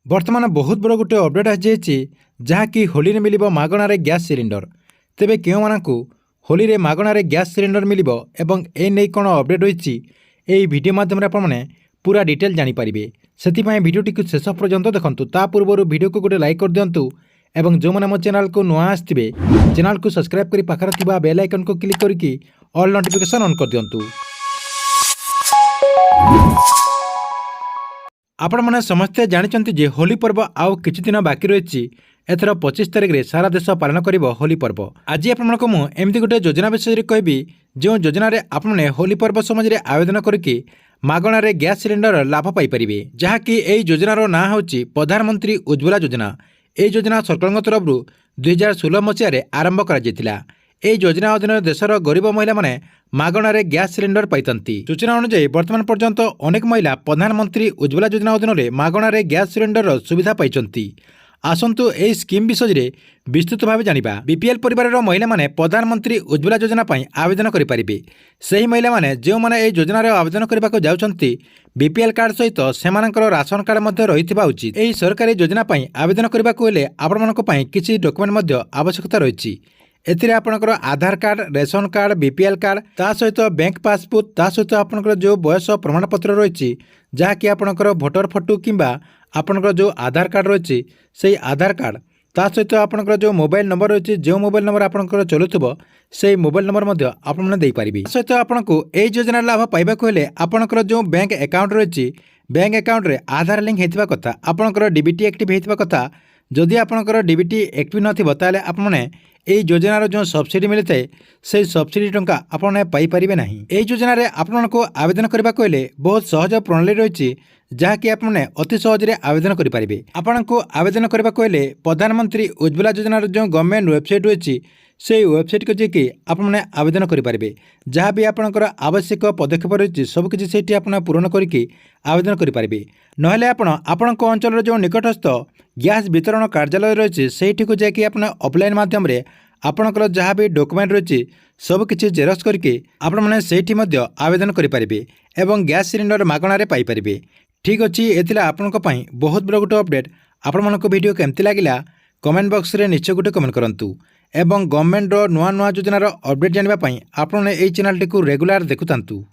बर्तमान बहुत बड़ गोटे अपडेट आसी जहाँकि होली मिल मागणारे गैस सिलिंडर। तेबे केउमानंकु होली रे मागणारे गैस सिलिंडर मिल एवं ए नहीं कौन अपडेट होती यही वीडियो माध्यम आपने पूरा डिटेल जानीपारे। से भिडियोटी को शेष पर्यंत देखूँ। ता पूर्व वीडियो को गोटे लाइक कर दिंतु एवं जो मैंने मो चैनल को नुआ आसवे चैनल को सब्सक्राइब कर पाखर बेल आइकन को क्लिक करके ऑल नोटिफिकेशन ऑन कर दिंतु। आपण मैंने समस्ते जानते जे होली पर्व आउ किछि दिन बाकी रही। एथर 25 तारिख रे सारा देश पालन करिब होली पर्व। आज आपको मु एमती गोटे योजना विषय कहबी जो योजना रे आपने होली पर्व समय आवेदन करके मागणारे गैस सिलिंडर लाभ पाइपर। जहाँकि यही योजनार ना हूँ प्रधानमंत्री उज्ज्वला योजना। यह योजना सरकार तरफ 2016 मसीह आरंभ कर योजना अधीन देशर गरीब महिला माने मागणारे गैस सिलिंडर पाइतंती। सूचना अनुसार वर्तमान पर्यंत अनेक महिला प्रधानमंत्री उज्ज्वला योजना अधीन में मागणारे गैस सिलिंडर सुविधा पाइचंती। आसंतु एही स्कीम विषय में विस्तृत भाव जानिबा। बीपीएल परिवार महिला माने प्रधानमंत्री उज्ज्वला योजना पाई आवेदन करि परिबे। सही महिला माने जो माने ए योजना रे आवेदन करबा को जाउछंती बीपीएल कार्ड सहित सेमानकर राशन कार्ड मध्ये रहिथिबा उचित। एही सरकारी योजना पाई आवेदन करबा को हेले आपनमनक पाई किछि डॉक्यूमेंट मध्ये आवश्यकता रहिछि। एथिरे आपनकर Aadhaar card, ration card, BPL card, ता सहित बैंक पासबुक, ता सहित आपनकर जो बयस प्रमाण पत्र रही जहाँकि आपनकर भोटर फोटो किंबा आपनकर जो आधार कार्ड रही से आधार कार्ड, ता सहित आपनकर जो मोबाइल नंबर रही जो मोबाइल नंबर आपनकर चलुथबो से मोबाइल नंबर मध्ये आपण माने देई परिबे। सहित आपनको एई योजना लाभ पाइबा को हेले आपनकर जो बैंक अकाउंट रही बैंक अकाउंट रे आधार लिंक हेतिबा कथा, आपनकर डीबीटी एक्टिव हेतिबा कथा। जदि आपनकर डीबीटी एक्टिव नथिबो ताले आपने एई योजनार जो सब्सिडी मिलता है से सब्सिडी टंका आपने पाई परिबे नाही। एई योजना रे आपनको आवेदन करबा को हेले बहुत सहज प्रणाली रही जहाँकि आपने अति सहज आवेदन करि परिबे। आपनको आवेदन करबा को हेले प्रधानमंत्री उज्ज्वला योजनार जो गवर्नमेंट वेबसाइट रही से वेबसाइट को जाकि आपने आवेदन करि परिबे। जहाँ भी आपनकर आवश्यक पदक्षेप रही सबकि से आप पूरण करके आवेदन करि परिबे। नहेले आपणक अंचल जो निकटस्थ गैस वितरण कार्यालय रही से जाकि आपने ऑफलाइन माध्यम रे आपणकर जहाँ भी डॉक्यूमेंट रही सबकि जेरक्स करके आपने सेठी मध्य आवेदन करि परिबे एवं गैस सिलिंडर मागणारे पाई परिबे। ठीक अच्छी एथिला आपनक पई बहुत बड़ गोटे अपडेट। आपनक वीडियो केमती लागिला कमेंट बॉक्स रे निश्चय गोटे कमेंट करंतु एवं गवर्नमेंट नुआ नुआ योजनार अपडेट जानिबा पई आपने एई चैनल टी को रेगुलर देखुतांतु।